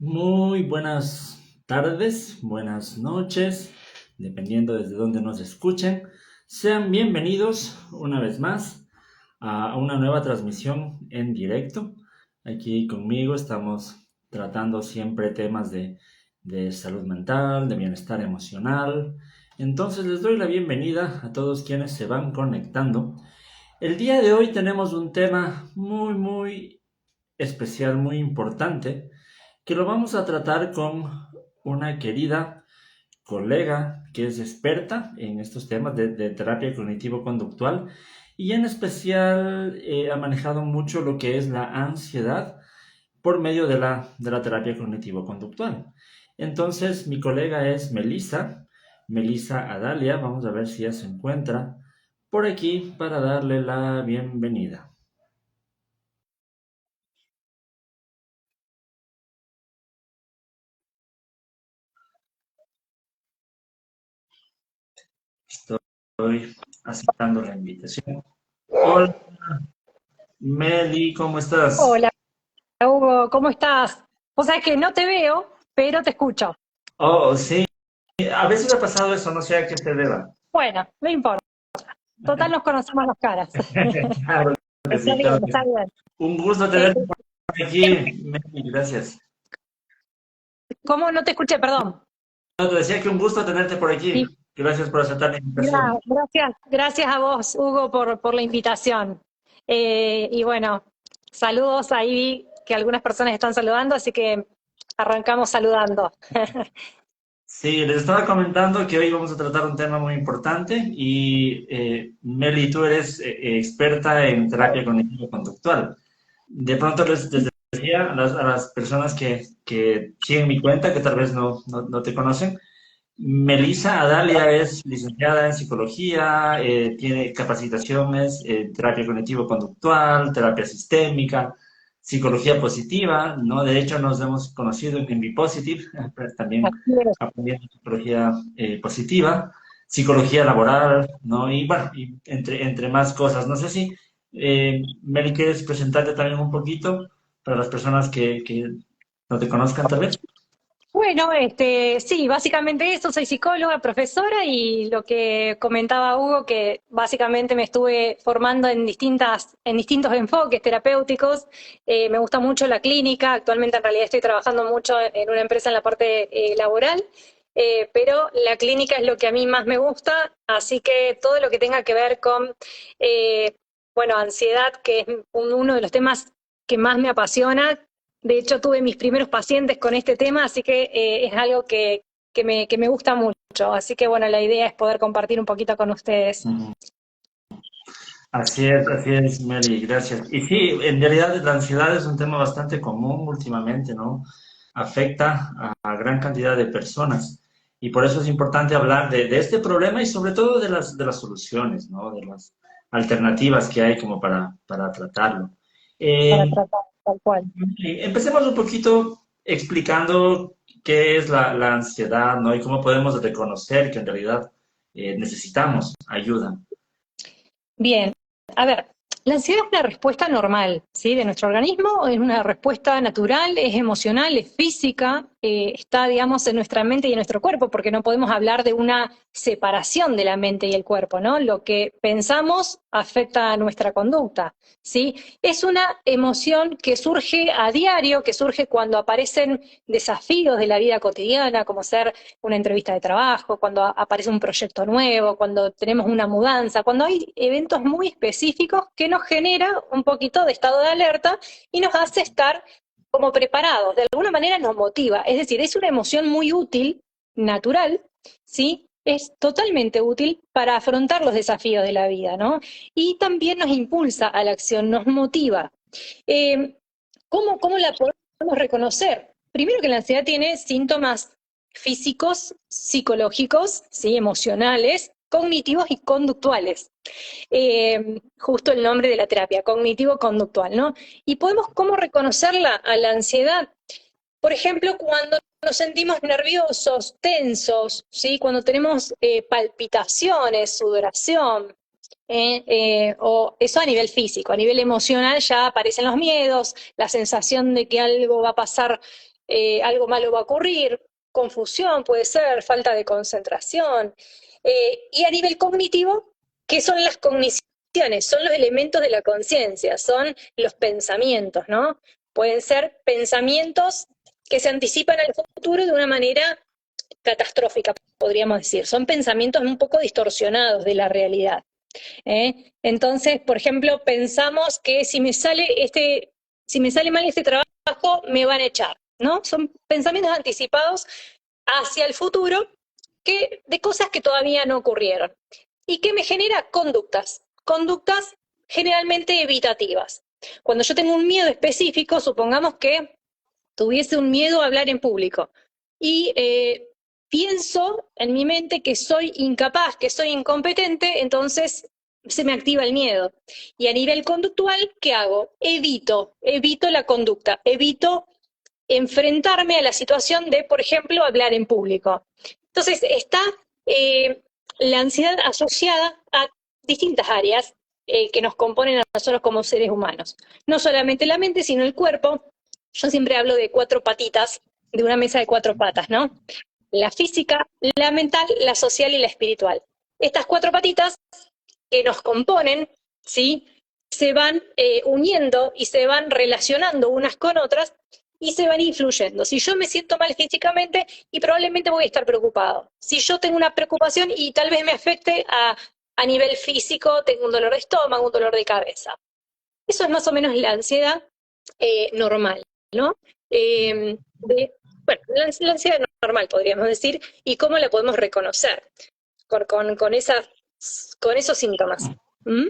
Muy buenas tardes, buenas noches, dependiendo desde dónde nos escuchen. Sean bienvenidos una vez más a una nueva transmisión en directo. Aquí conmigo estamos tratando siempre temas de salud mental, de bienestar emocional. Entonces les doy la bienvenida a todos quienes se van conectando. El día de hoy tenemos un tema muy especial, muy importante que lo vamos a tratar con una querida colega que es experta en estos temas de terapia cognitivo-conductual y en especial ha manejado mucho lo que es la ansiedad por medio de la terapia cognitivo-conductual. Entonces, mi colega es Melissa Adalia. Vamos a ver si ya se encuentra por aquí para darle la bienvenida. Estoy aceptando la invitación. Hola, Meli, ¿cómo estás? Hola, Hugo, ¿cómo estás? O sea que no te veo, pero te escucho. Oh, sí, a veces ha pasado eso, no sé a qué se deba. Bueno, no importa. Total nos conocemos las caras. Claro que Está sí, bien, claro que sí. está bien. Un gusto Eh, tenerte por aquí, Meli, gracias. ¿Cómo no te escuché? Perdón. No, te decía que un gusto tenerte por Y aquí. Gracias por aceptar la invitación. gracias a vos, Hugo, por la invitación. Y bueno, saludos ahí, que algunas personas están saludando, así que arrancamos saludando. Sí, les estaba comentando que hoy vamos a tratar un tema muy importante y Meli, tú eres experta en terapia cognitivo-conductual. De pronto les decía a las personas que siguen mi cuenta, que tal vez no te conocen, Melissa Adalia es licenciada en psicología, tiene capacitaciones en terapia cognitivo-conductual, terapia sistémica, psicología positiva, ¿no? De hecho, nos hemos conocido en Bipositive, también Así es. aprendiendo psicología positiva, psicología laboral, ¿no? Y bueno, y entre más cosas. No sé si, Meli, quieres presentarte también un poquito para las personas que no te conozcan, tal vez. Bueno, sí, básicamente eso, soy psicóloga, profesora y lo que comentaba Hugo, que básicamente me estuve formando en distintos enfoques terapéuticos. Me gusta mucho la clínica, actualmente en realidad estoy trabajando mucho en una empresa en la parte laboral, pero la clínica es lo que a mí más me gusta, así que todo lo que tenga que ver con, eh, bueno, ansiedad, que es uno de los temas que más me apasiona. De hecho, tuve mis primeros pacientes con este tema, así que es algo que me gusta mucho. Así que bueno, la idea es poder compartir un poquito con ustedes. Ujú. Así es, Meli, gracias. Y sí, en realidad la ansiedad es un tema bastante común últimamente, ¿no? Afecta a gran cantidad de personas y por eso es importante hablar de este problema y sobre todo de las soluciones, ¿no? De las alternativas que hay como para tratarlo. Para Eh, tratar tal cual. Empecemos un poquito explicando qué es la ansiedad, ¿no? Y cómo podemos reconocer que en realidad necesitamos ayuda. Bien, a ver, la ansiedad es una respuesta normal, ¿sí? De nuestro organismo, es una respuesta natural, es emocional, es física, está, digamos, en nuestra mente y en nuestro cuerpo, porque no podemos hablar de una separación de la mente y el cuerpo, ¿no? Lo que pensamos afecta a nuestra conducta, ¿sí? Es una emoción que surge a diario, que surge cuando aparecen desafíos de la vida cotidiana, como ser una entrevista de trabajo, cuando aparece un proyecto nuevo, cuando tenemos una mudanza, cuando hay eventos muy específicos que nos genera un poquito de estado de alerta y nos hace estar como preparados, de alguna manera nos motiva, es decir, es una emoción muy útil, natural, ¿sí? Es totalmente útil para afrontar los desafíos de la vida, ¿no? Y también nos impulsa a la acción, nos motiva. Eh, ¿Cómo la podemos reconocer? Primero que la ansiedad tiene síntomas físicos, psicológicos, ¿sí? Emocionales, cognitivos y conductuales. Justo el nombre de la terapia, cognitivo-conductual, ¿no? Y podemos, ¿cómo reconocerla a la ansiedad? Por ejemplo, cuando nos sentimos nerviosos, tensos, ¿sí? Cuando tenemos palpitaciones, sudoración, o eso a nivel físico, a nivel emocional ya aparecen los miedos, la sensación de que algo va a pasar algo malo va a ocurrir, confusión puede ser, falta de concentración. Y a nivel cognitivo, ¿qué son las cogniciones? Son los elementos de la conciencia, son los pensamientos, ¿no? Pueden ser pensamientos que se anticipan al futuro de una manera catastrófica, podríamos decir. Son pensamientos un poco distorsionados de la realidad. Entonces, por ejemplo, pensamos que si me sale mal este trabajo, me van a echar, ¿no? Son pensamientos anticipados hacia el futuro de cosas que todavía no ocurrieron. ¿Y qué me genera? Conductas generalmente evitativas. Cuando yo tengo un miedo específico, supongamos que tuviese un miedo a hablar en público y pienso en mi mente que soy incapaz, que soy incompetente, entonces se me activa el miedo. Y a nivel conductual, ¿qué hago? Evito la conducta, evito enfrentarme a la situación de, por ejemplo, hablar en público. Entonces está la ansiedad asociada a distintas áreas que nos componen a nosotros como seres humanos. No solamente la mente, sino el cuerpo. Yo siempre hablo de 4 patitas, de una mesa de 4 patas, ¿no? La física, la mental, la social y la espiritual. Estas 4 patitas que nos componen, ¿sí? Se van uniendo y se van relacionando unas con otras y se van influyendo. Si yo me siento mal físicamente, y probablemente voy a estar preocupado. Si yo tengo una preocupación y tal vez me afecte a nivel físico, tengo un dolor de estómago, un dolor de cabeza. Eso es más o menos la ansiedad normal, ¿no? Bueno, la ansiedad normal, podríamos decir, y cómo la podemos reconocer con esos síntomas. ¿Mm?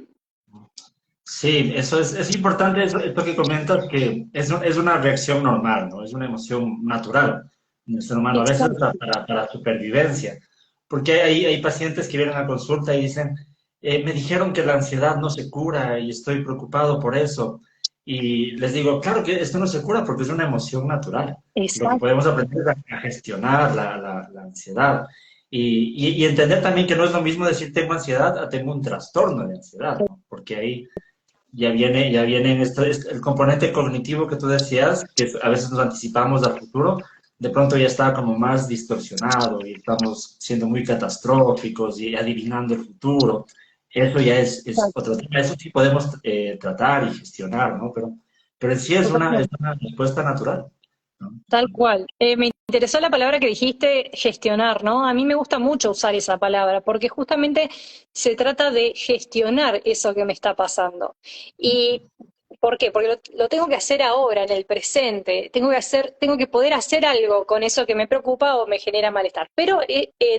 Sí, eso es importante, esto que comentas, que es una reacción normal, ¿no? Es una emoción natural en el ser humano, a veces Exacto. hasta para supervivencia, porque hay pacientes que vienen a consulta y dicen, me dijeron que la ansiedad no se cura y estoy preocupado por eso. Y les digo, claro que esto no se cura porque es una emoción natural. Lo que Exacto. podemos aprender es a gestionar la ansiedad y entender también que no es lo mismo decir tengo ansiedad a tengo un trastorno de ansiedad, ¿no? Porque ahí ya viene el componente cognitivo que tú decías, que a veces nos anticipamos al futuro, de pronto ya está como más distorsionado y estamos siendo muy catastróficos y adivinando el futuro. Eso ya es otro tema, eso sí podemos tratar y gestionar, ¿no? Pero en sí es una respuesta natural, ¿no? Tal cual. Me interesó la palabra que dijiste, gestionar, ¿no? A mí me gusta mucho usar esa palabra, porque justamente se trata de gestionar eso que me está pasando. ¿Y por qué? Porque lo tengo que hacer ahora, en el presente. Tengo que poder hacer algo con eso que me preocupa o me genera malestar. Pero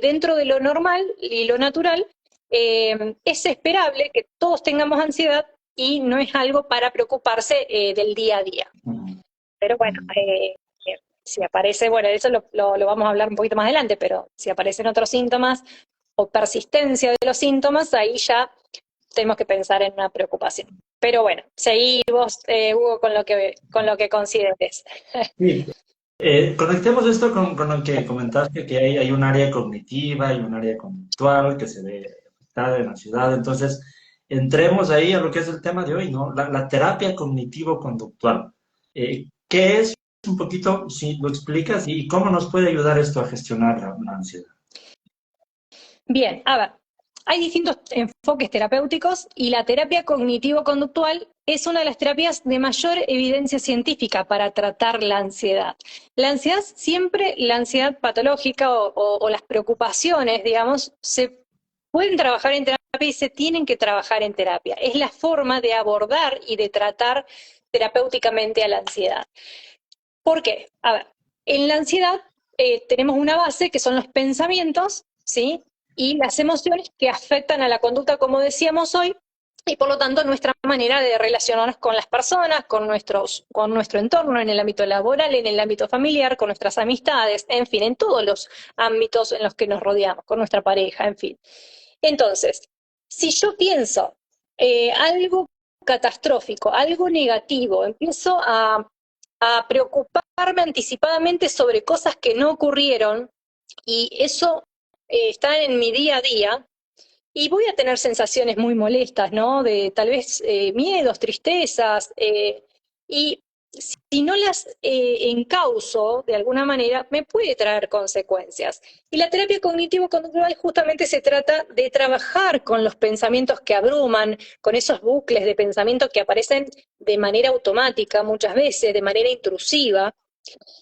dentro de lo normal y lo natural, es esperable que todos tengamos ansiedad y no es algo para preocuparse del día a día. Ujú. Pero bueno, si aparece, bueno, eso lo vamos a hablar un poquito más adelante, pero si aparecen otros síntomas o persistencia de los síntomas, ahí ya tenemos que pensar en una preocupación. Pero bueno, seguí vos, Hugo, con lo que consideres. Sí. Conectemos esto con lo que comentaste, que hay un área cognitiva y un área conductual que se ve afectada en la ciudad. Entonces, entremos ahí a lo que es el tema de hoy, ¿no? La terapia cognitivo-conductual. ¿Qué es un poquito, si lo explicas, y cómo nos puede ayudar esto a gestionar la ansiedad? Bien, a ver, hay distintos enfoques terapéuticos y la terapia cognitivo-conductual es una de las terapias de mayor evidencia científica para tratar la ansiedad. La ansiedad siempre, la ansiedad patológica o las preocupaciones, digamos, se pueden trabajar en terapia y se tienen que trabajar en terapia. Es la forma de abordar y de tratar terapéuticamente a la ansiedad. ¿Por qué? A ver, en la ansiedad tenemos una base que son los pensamientos, ¿sí? Y las emociones que afectan a la conducta, como decíamos hoy, y por lo tanto nuestra manera de relacionarnos con las personas, con nuestro entorno, en el ámbito laboral, en el ámbito familiar, con nuestras amistades, en fin, en todos los ámbitos en los que nos rodeamos, con nuestra pareja, en fin. Entonces, si yo pienso algo catastrófico, algo negativo, empiezo a preocuparme anticipadamente sobre cosas que no ocurrieron y eso está en mi día a día y voy a tener sensaciones muy molestas, ¿no? De tal vez miedos, tristezas y si no las encauzo de alguna manera, me puede traer consecuencias. Y la terapia cognitivo-conductual justamente se trata de trabajar con los pensamientos que abruman, con esos bucles de pensamiento que aparecen de manera automática muchas veces, de manera intrusiva.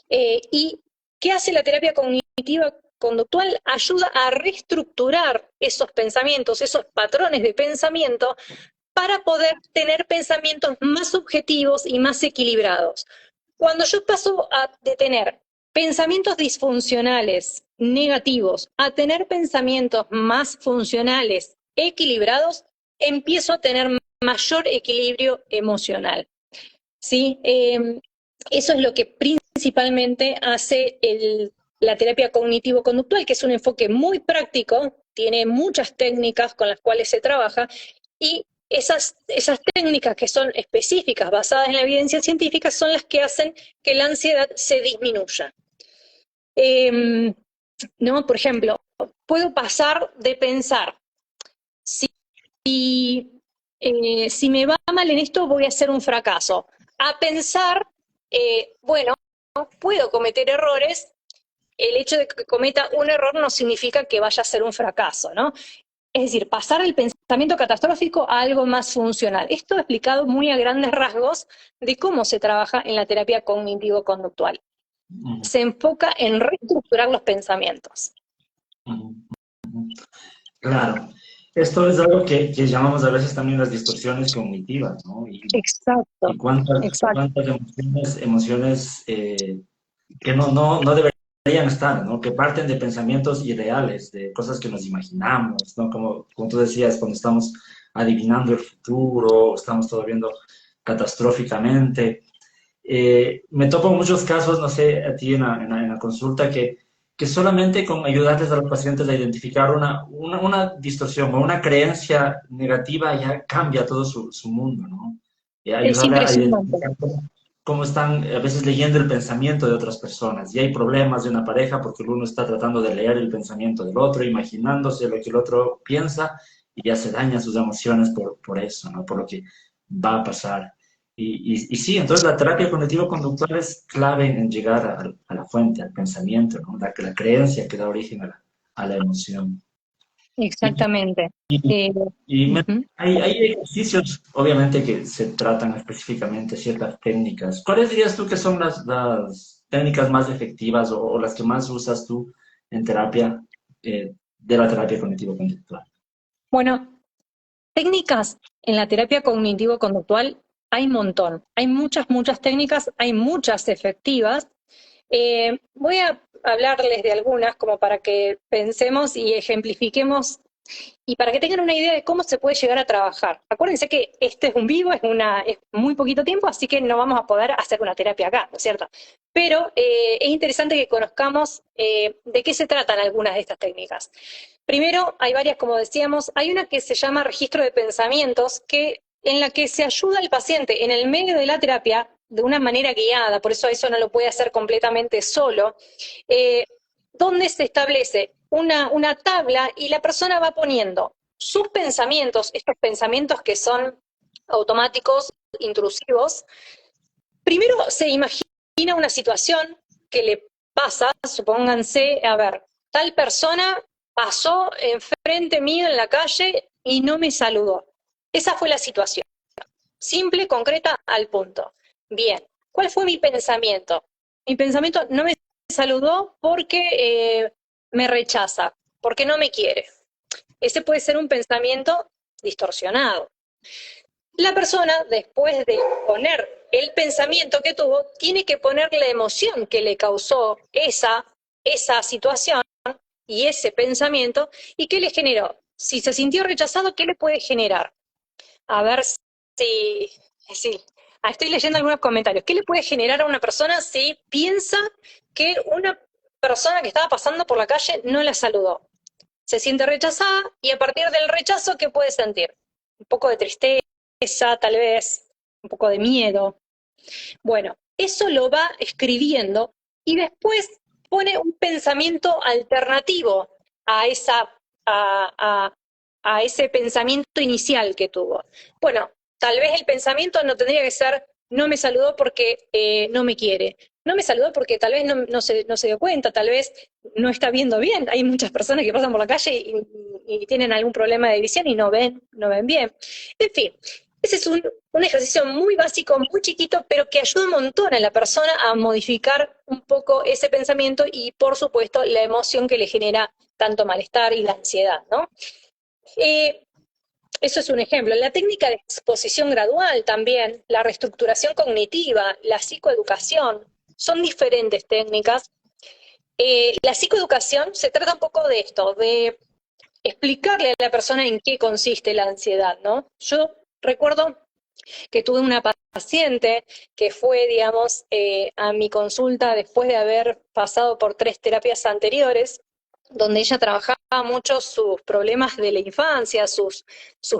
¿Y qué hace la terapia cognitiva conductual? Ayuda a reestructurar esos pensamientos, esos patrones de pensamiento, para poder tener pensamientos más objetivos y más equilibrados. Cuando yo paso de tener pensamientos disfuncionales, negativos, a tener pensamientos más funcionales, equilibrados, empiezo a tener mayor equilibrio emocional. ¿Sí? Eso es lo que principalmente hace la terapia cognitivo-conductual, que es un enfoque muy práctico, tiene muchas técnicas con las cuales se trabaja, y esas técnicas que son específicas, basadas en la evidencia científica, son las que hacen que la ansiedad se disminuya. ¿No? Por ejemplo, puedo pasar de pensar, si si me va mal en esto voy a ser un fracaso, a pensar, bueno, puedo cometer errores, el hecho de que cometa un error no significa que vaya a ser un fracaso, ¿no? Es decir, pasar el pensamiento catastrófico a algo más funcional. Esto explicado muy a grandes rasgos de cómo se trabaja en la terapia cognitivo-conductual. Se enfoca en reestructurar los pensamientos. Claro. Esto es algo que llamamos a veces también las distorsiones cognitivas, ¿no? Exacto, Y exacto. cuántas emociones que no deberían estar, ¿no? Que parten de pensamientos irreales, de cosas que nos imaginamos, ¿no? Como tú decías, cuando estamos adivinando el futuro, estamos todo viendo catastróficamente. Me topo muchos casos, no sé, a ti en la consulta, que solamente con ayudarles a los pacientes a identificar una distorsión o una creencia negativa ya cambia todo su mundo, ¿no? Y Es ayudarle a impresionante. identificar cómo están a veces leyendo el pensamiento de otras personas. Y hay problemas de una pareja porque el uno está tratando de leer el pensamiento del otro, imaginándose lo que el otro piensa y ya se daña sus emociones por eso, ¿no? Por lo que va a pasar. Y sí, entonces la terapia cognitivo-conductual es clave en llegar a la fuente, al pensamiento, ¿no? La creencia que da origen a la emoción. Y, Exactamente. y- Eh, uh-huh. hay ejercicios, obviamente, que se tratan específicamente ciertas técnicas. ¿Cuáles dirías tú que son las técnicas más efectivas o las que más usas tú en terapia, de la terapia cognitivo-conductual? Bueno, técnicas en la terapia cognitivo-conductual hay un montón. Hay muchas, muchas técnicas, hay muchas efectivas. Voy a hablarles de algunas como para que pensemos y ejemplifiquemos y para que tengan una idea de cómo se puede llegar a trabajar. Acuérdense que este es un vivo, es muy poquito tiempo, así que no vamos a poder hacer una terapia acá, ¿no es cierto? Pero es interesante que conozcamos de qué se tratan algunas de estas técnicas. Primero, hay varias, como decíamos, hay una que se llama registro de pensamientos, en la que se ayuda al paciente en el medio de la terapia de una manera guiada, por eso no lo puede hacer completamente solo, eh, donde se establece una tabla y la persona va poniendo sus pensamientos, estos pensamientos que son automáticos, intrusivos. Primero se imagina una situación que le pasa, supónganse, a ver, tal persona pasó enfrente mío en la calle y no me saludó. Esa fue la situación. Simple, concreta, al punto. Bien, ¿cuál fue mi pensamiento? Mi pensamiento no me saludó porque me rechaza, porque no me quiere. Ese puede ser un pensamiento distorsionado. La persona, después de poner el pensamiento que tuvo, tiene que poner la emoción que le causó esa situación y ese pensamiento y qué le generó. Si se sintió rechazado, ¿qué le puede generar? A ver si estoy leyendo algunos comentarios. ¿Qué le puede generar a una persona si piensa que una persona que estaba pasando por la calle no la saludó? Se siente rechazada y a partir del rechazo, ¿qué puede sentir? Un poco de tristeza, tal vez, un poco de miedo. Bueno, eso lo va escribiendo y después pone un pensamiento alternativo a, esa, a, a ese pensamiento inicial que tuvo. Bueno, tal vez el pensamiento no tendría que ser no me saludó porque no me quiere. No me saludó porque tal vez no se dio cuenta, tal vez no está viendo bien. Hay muchas personas que pasan por la calle y tienen algún problema de visión y no ven bien. En fin, ese es un ejercicio muy básico, muy chiquito, pero que ayuda un montón a la persona a modificar un poco ese pensamiento y, por supuesto, la emoción que le genera tanto malestar y la ansiedad, ¿no? Eh, Eso es un ejemplo. La técnica de exposición gradual también, la reestructuración cognitiva, la psicoeducación, son diferentes técnicas. La psicoeducación se trata un poco de esto, de explicarle a la persona en qué consiste la ansiedad, ¿no? Yo recuerdo que tuve una paciente que fue, digamos, a mi consulta después de haber pasado por 3 terapias anteriores, donde ella trabajaba mucho sus problemas de la infancia, sus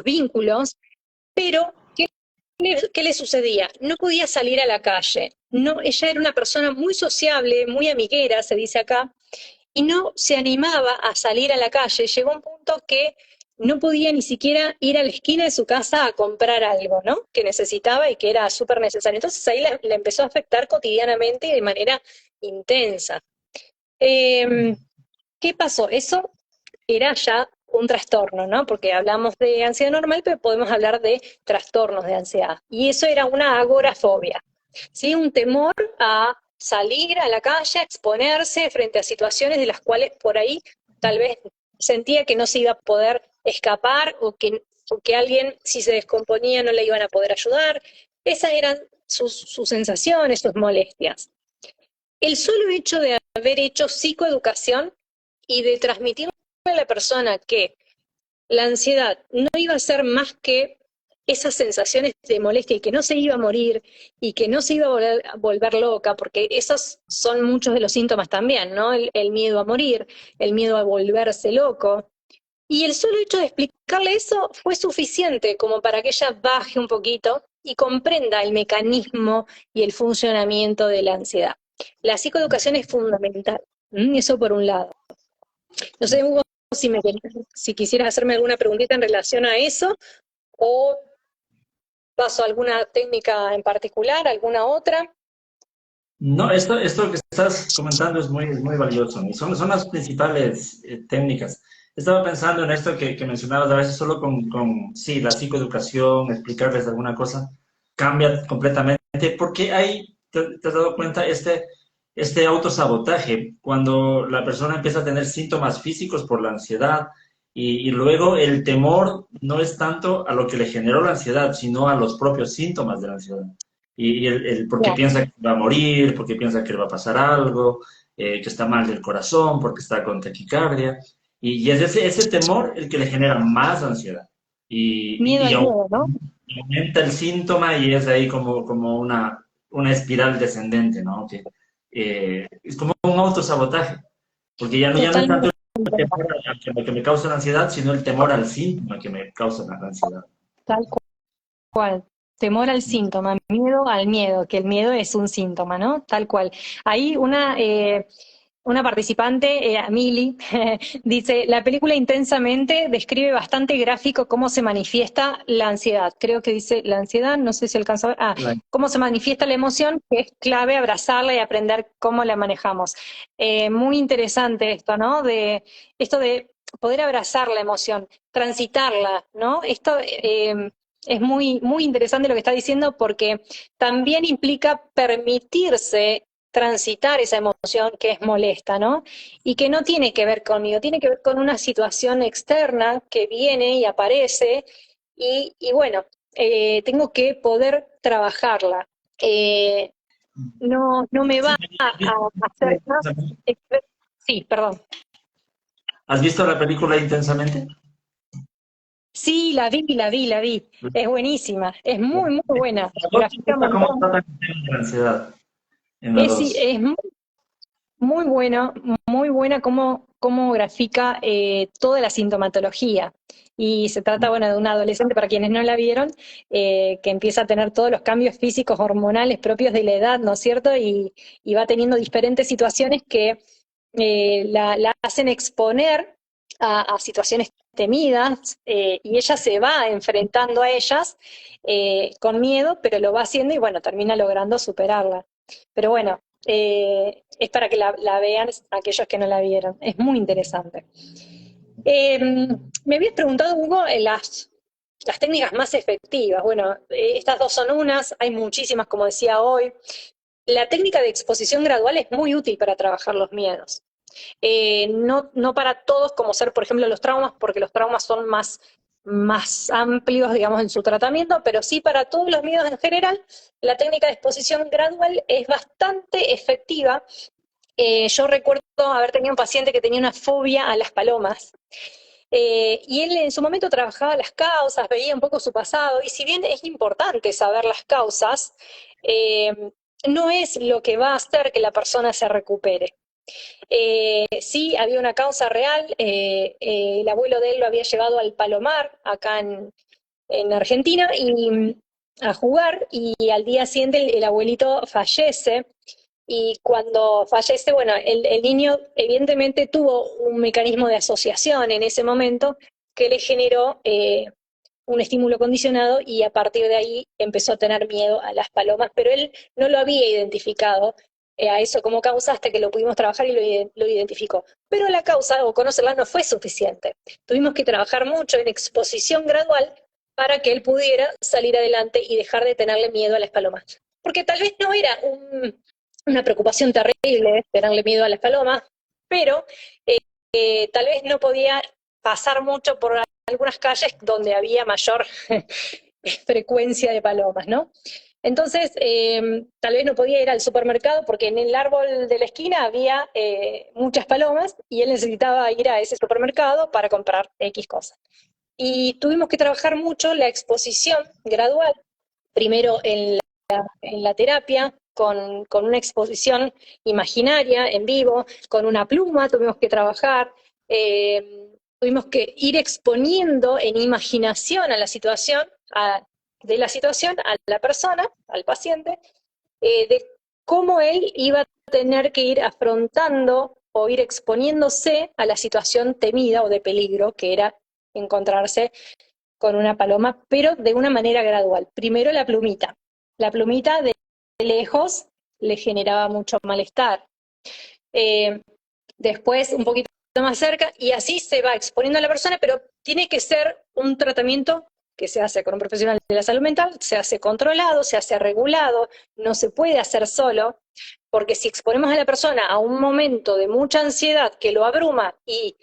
vínculos, pero ¿qué le sucedía? No podía salir a la calle. No, ella era una persona muy sociable, muy amiguera, se dice acá, y no se animaba a salir a la calle. Llegó un punto que no podía ni siquiera ir a la esquina de su casa a comprar algo, ¿no? Que necesitaba y que era súper necesario. Entonces ahí la empezó a afectar cotidianamente y de manera intensa. Eh, ¿Qué pasó? Eso era ya un trastorno, ¿no? Porque hablamos de ansiedad normal, pero podemos hablar de trastornos de ansiedad. Y eso era una agorafobia, ¿sí? Un temor a salir a la calle, a exponerse frente a situaciones de las cuales por ahí tal vez sentía que no se iba a poder escapar o que alguien, si se descomponía, no le iban a poder ayudar. Esas eran sus sensaciones, sus molestias. El solo hecho de haber hecho psicoeducación y de transmitirle a la persona que la ansiedad no iba a ser más que esas sensaciones de molestia y que no se iba a morir y que no se iba a volver loca, porque esos son muchos de los síntomas también, ¿no? El miedo a morir, el miedo a volverse loco. Y el solo hecho de explicarle eso fue suficiente como para que ella baje un poquito y comprenda el mecanismo y el funcionamiento de la ansiedad. La psicoeducación es fundamental, eso por un lado. No sé, Hugo, si quisieras hacerme alguna preguntita en relación a eso, o paso a alguna técnica en particular, alguna otra. No, esto que estás comentando es muy valioso y son las principales técnicas. Estaba pensando en esto que mencionabas, a veces solo sí, la psicoeducación, explicarles alguna cosa, cambia completamente, porque hay, te has dado cuenta, este autosabotaje, cuando la persona empieza a tener síntomas físicos por la ansiedad y luego el temor no es tanto a lo que le generó la ansiedad, sino a los propios síntomas de la ansiedad. Porque Ya, piensa que va a morir, porque piensa que le va a pasar algo, que está mal del corazón, porque está con taquicardia. Y es ese temor el que le genera más ansiedad. miedo Y al miedo, ¿no? aumenta el síntoma y es ahí como una espiral descendente, ¿no? Que, es como un autosabotaje, porque ya no es tanto Totalmente. el temor a lo que me causa la ansiedad, sino el temor al síntoma que me causa la ansiedad. Tal cual. Temor al síntoma, miedo al miedo, que el miedo es un síntoma, ¿no? Tal cual. Ahí una participante, Mili, dice, la película Intensamente describe bastante gráfico cómo se manifiesta la ansiedad. Creo que dice la ansiedad, no sé si alcanza a ver. Cómo se manifiesta la emoción, que es clave abrazarla y aprender cómo la manejamos. Muy interesante esto, ¿no? Esto de poder abrazar la emoción, transitarla, ¿no? Esto es muy, muy interesante lo que está diciendo porque también implica permitirse transitar esa emoción que es molesta, ¿no? Y que no tiene que ver conmigo, tiene que ver con una situación externa que viene y aparece y bueno, tengo que poder trabajarla. Eh, no me va a hacer más. Sí, perdón. ¿Has visto la película Intensamente? Sí, la vi. Es buenísima, es muy, muy buena. Las dos, Grafica un ¿cómo montón. tratan el tema de la ansiedad en las Es, dos? es muy buena cómo grafica toda la sintomatología. Y se trata, bueno, de una adolescente, para quienes no la vieron, que empieza a tener todos los cambios físicos, hormonales propios de la edad, ¿no es cierto? Y va teniendo diferentes situaciones que la hacen exponer a situaciones temidas y ella se va enfrentando a ellas con miedo, pero lo va haciendo y bueno, termina logrando superarla. Pero bueno, es para que la vean aquellos que no la vieron. Es muy interesante. Me habías preguntado, Hugo, las técnicas más efectivas. Bueno, estas dos son unas, hay muchísimas, como decía hoy. La técnica de exposición gradual es muy útil para trabajar los miedos. No para todos, como ser, por ejemplo, los traumas, porque los traumas son más amplios, digamos, en su tratamiento, pero sí para todos los miedos en general, la técnica de exposición gradual es bastante efectiva. Yo recuerdo haber tenido un paciente que tenía una fobia a las palomas. Y él en su momento trabajaba las causas, veía un poco su pasado, y si bien es importante saber las causas, no es lo que va a hacer que la persona se recupere. Sí, había una causa real, el abuelo de él lo había llevado al Palomar, acá en Argentina, y a jugar, y al día siguiente el abuelito fallece, y cuando fallece, bueno, el niño evidentemente tuvo un mecanismo de asociación en ese momento que le generó un estímulo condicionado y a partir de ahí empezó a tener miedo a las palomas, pero él no lo había identificado a eso como causa hasta que lo pudimos trabajar y lo identificó. Pero la causa o conocerla no fue suficiente. Tuvimos que trabajar mucho en exposición gradual para que él pudiera salir adelante y dejar de tenerle miedo a las palomas. Porque tal vez no era una preocupación terrible tenerle miedo a las palomas, pero tal vez no podía pasar mucho por algunas calles donde había mayor frecuencia de palomas, ¿no? Entonces, tal vez no podía ir al supermercado porque en el árbol de la esquina había muchas palomas y él necesitaba ir a ese supermercado para comprar X cosas. Y tuvimos que trabajar mucho la exposición gradual, primero en la terapia, con una exposición imaginaria, en vivo, con una pluma tuvimos que trabajar, tuvimos que ir exponiendo en imaginación a la situación, de la situación a la persona, al paciente, de cómo él iba a tener que ir afrontando o ir exponiéndose a la situación temida o de peligro que era encontrarse con una paloma, pero de una manera gradual. Primero la plumita. La plumita de lejos le generaba mucho malestar. Después un poquito más cerca y así se va exponiendo a la persona, pero tiene que ser un tratamiento que se hace con un profesional de la salud mental, se hace controlado, se hace regulado, no se puede hacer solo, porque si exponemos a la persona a un momento de mucha ansiedad que lo abruma y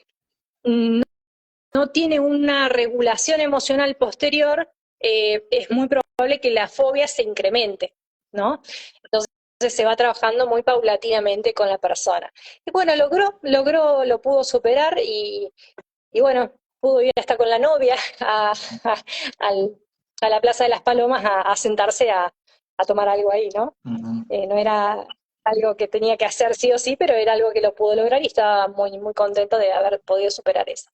no tiene una regulación emocional posterior, es muy probable que la fobia se incremente, ¿no? Entonces se va trabajando muy paulatinamente con la persona. Y bueno, lo pudo superar y bueno, pudo ir hasta con la novia a la Plaza de las Palomas a sentarse a tomar algo ahí, ¿no? Ujú. No era algo que tenía que hacer sí o sí, pero era algo que lo pudo lograr y estaba muy, muy contento de haber podido superar eso.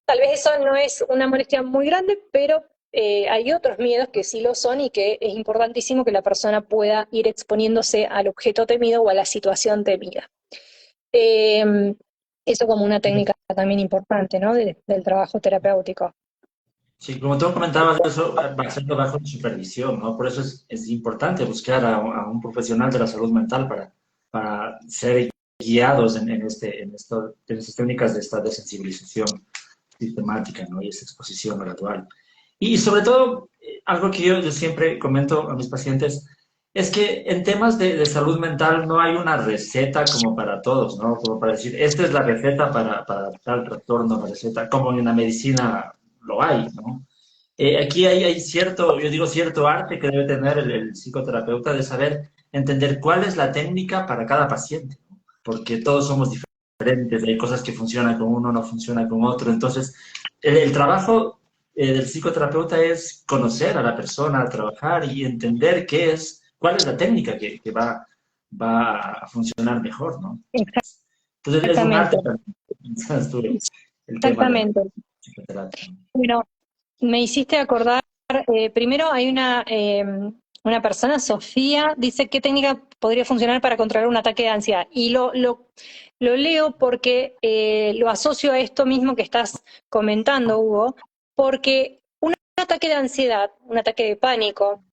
Tal vez eso no es una molestia muy grande, pero hay otros miedos que sí lo son y que es importantísimo que la persona pueda ir exponiéndose al objeto temido o a la situación temida. Eh, Eso como una técnica también importante, ¿no? Del trabajo terapéutico. Sí, como tú comentabas, eso va a ser bajo supervisión, ¿no? Por eso es importante buscar a un profesional de la salud mental para ser guiados en estas técnicas de esta desensibilización sistemática, ¿no? Y esa exposición gradual. Y sobre todo, algo que yo siempre comento a mis pacientes es que en temas de salud mental no hay una receta como para todos, ¿no? Como para decir, esta es la receta para tal trastorno, la receta, como en la medicina lo hay, ¿no? Aquí hay cierto, yo digo, cierto arte que debe tener el psicoterapeuta de saber entender cuál es la técnica para cada paciente, ¿no? Porque todos somos diferentes, hay cosas que funcionan con uno, no funcionan con otro. Entonces, el trabajo del psicoterapeuta es conocer a la persona, trabajar y entender cuál es la técnica que va a funcionar mejor, ¿no? Entonces, es un arte Exactamente, también, piensas tú, el tema de la exactamente. psicoterapia. Bueno, me hiciste acordar, primero hay una persona, Sofía, dice qué técnica podría funcionar para controlar un ataque de ansiedad. Y lo leo porque lo asocio a esto mismo que estás comentando, Hugo, porque un ataque de ansiedad, un ataque de pánico,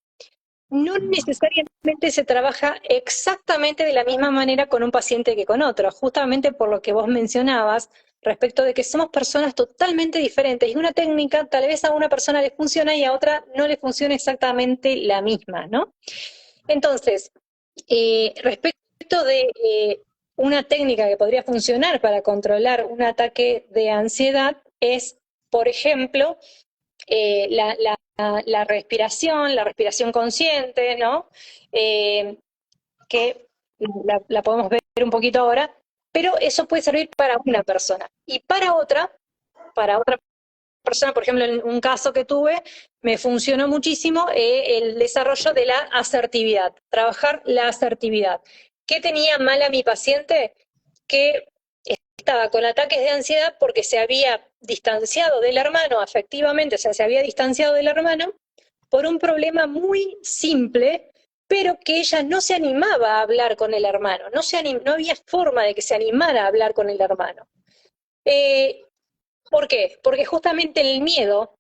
no necesariamente se trabaja exactamente de la misma manera con un paciente que con otro, justamente por lo que vos mencionabas respecto de que somos personas totalmente diferentes y una técnica tal vez a una persona le funciona y a otra no le funciona exactamente la misma, ¿no? Entonces, respecto de una técnica que podría funcionar para controlar un ataque de ansiedad es, por ejemplo, la respiración consciente, ¿no? Que la podemos ver un poquito ahora, pero eso puede servir para una persona. Y para otra persona, por ejemplo, en un caso que tuve, me funcionó muchísimo el desarrollo de la asertividad, trabajar la asertividad. ¿Qué tenía mal a mi paciente? Que estaba con ataques de ansiedad porque se había distanciado del hermano afectivamente, o sea, se había distanciado del hermano por un problema muy simple, pero que ella no se animaba a hablar con el hermano, no había forma de que se animara a hablar con el hermano. Eh, ¿Por qué? Porque justamente el miedo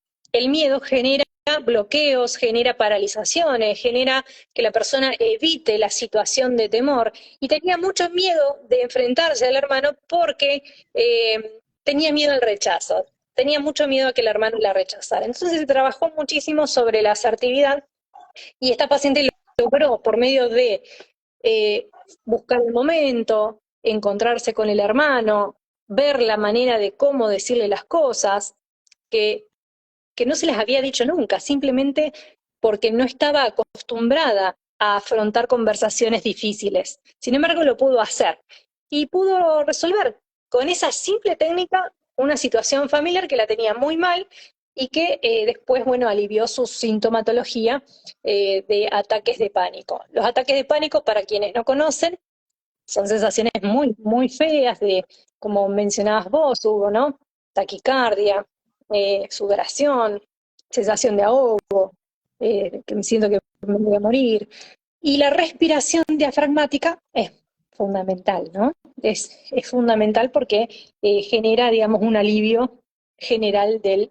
genera bloqueos, genera paralizaciones, genera que la persona evite la situación de temor y tenía mucho miedo de enfrentarse al hermano porque tenía miedo al rechazo, tenía mucho miedo a que el hermano la rechazara. Entonces se trabajó muchísimo sobre la asertividad y esta paciente logró por medio de eh, buscar el momento, encontrarse con el hermano, ver la manera de cómo decirle las cosas, que, que no se las había dicho nunca, simplemente porque no estaba acostumbrada a afrontar conversaciones difíciles. Sin embargo, lo pudo hacer y pudo resolver con esa simple técnica una situación familiar que la tenía muy mal y que después, bueno, alivió su sintomatología de ataques de pánico. Los ataques de pánico, para quienes no conocen, son sensaciones muy, muy feas de, como mencionabas vos, Hugo, ¿no? Taquicardia, sudoración, sensación de ahogo, que me siento que me voy a morir. Y la respiración diafragmática es fundamental, ¿no? Es fundamental porque genera, digamos, un alivio general del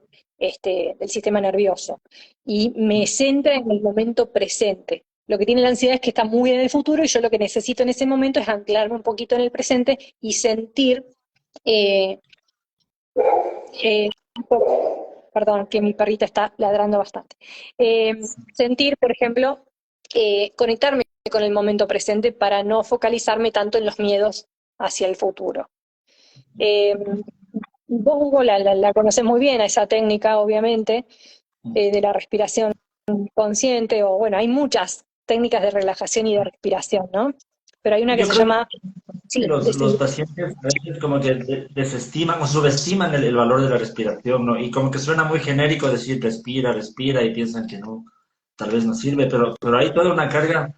sistema nervioso y me centra en el momento presente. Lo que tiene la ansiedad es que está muy en el futuro y yo lo que necesito en ese momento es anclarme un poquito en el presente y sentir eh, un poco, perdón, que mi perrita está ladrando bastante. Sentir, por ejemplo, conectarme con el momento presente para no focalizarme tanto en los miedos hacia el futuro. Eh, Vos, Hugo, la conocés muy bien a esa técnica, obviamente, de la respiración consciente, o bueno, hay muchas técnicas de relajación y de respiración, ¿no? Pero hay una que Yo se creo llama, que sí, los pacientes a veces como que desestiman o subestiman el valor de la respiración, ¿no? Y como que suena muy genérico decir respira, respira y piensan que no, tal vez no sirve, pero hay toda una carga,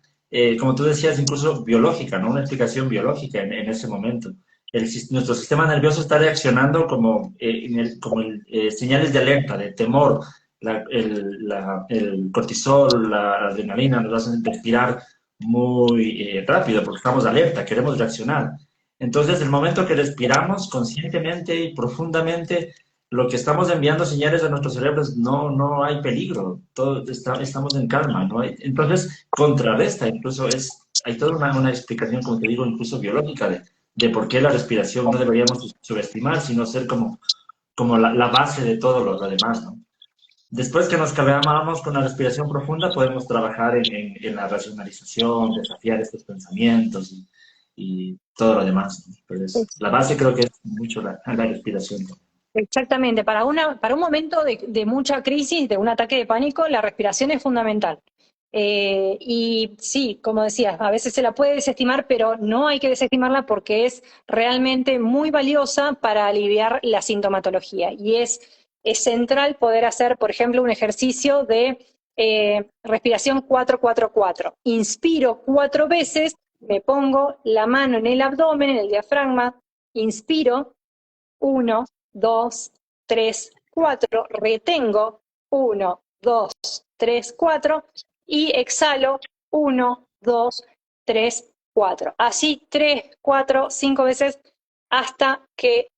como tú decías, incluso biológica, ¿no? Una explicación biológica en ese momento. Nuestro sistema nervioso está reaccionando como, señales de alerta, de temor. El cortisol, la adrenalina nos hacen respirar muy rápido porque estamos alerta, queremos reaccionar. Entonces, el momento que respiramos conscientemente y profundamente, lo que estamos enviando señales a nuestros cerebros, no hay peligro, estamos en calma, ¿no? Entonces, contrarresta, incluso hay toda una explicación, como te digo, incluso biológica de por qué la respiración no deberíamos subestimar, sino ser como la base de todo lo demás, ¿no? Después que nos calmamos con la respiración profunda, podemos trabajar en la racionalización, desafiar estos pensamientos y todo lo demás, ¿no? Pero la base creo que es mucho la respiración. exactamente, para un momento de mucha crisis, de un ataque de pánico, la respiración es fundamental. Y sí, como decías, a veces se la puede desestimar, pero no hay que desestimarla porque es realmente muy valiosa para aliviar la sintomatología. Y es central poder hacer, por ejemplo, un ejercicio de respiración 4-4-4. Inspiro 4 veces, me pongo la mano en el abdomen, en el diafragma, inspiro 1, 2, 3, 4, retengo 1, 2, 3, 4 y exhalo 1, 2, 3, 4. Así 3, 4, 5 veces hasta que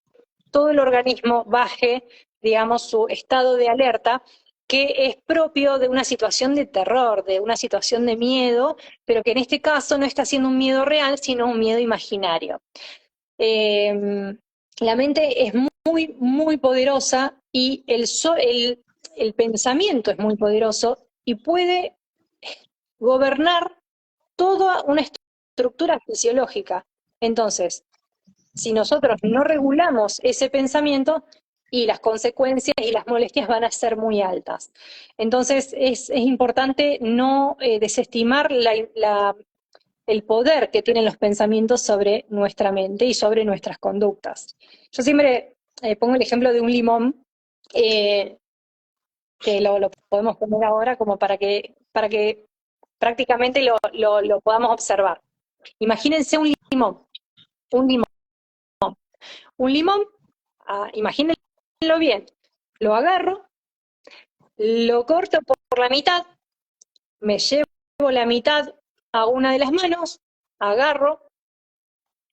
todo el organismo baje, digamos, su estado de alerta, que es propio de una situación de terror, de una situación de miedo, pero que en este caso no está siendo un miedo real, sino un miedo imaginario. La mente es muy, muy poderosa y el pensamiento es muy poderoso y puede gobernar toda una estructura fisiológica. Entonces, si nosotros no regulamos ese pensamiento, y las consecuencias y las molestias van a ser muy altas. Entonces, es importante no desestimar el poder que tienen los pensamientos sobre nuestra mente y sobre nuestras conductas. Yo siempre pongo el ejemplo de un limón, que lo podemos poner ahora como para que prácticamente lo podamos observar. Imagínense un limón, un limón, un limón, imagínenlo bien, lo agarro, lo corto por la mitad, me llevo la mitad a una de las manos, agarro,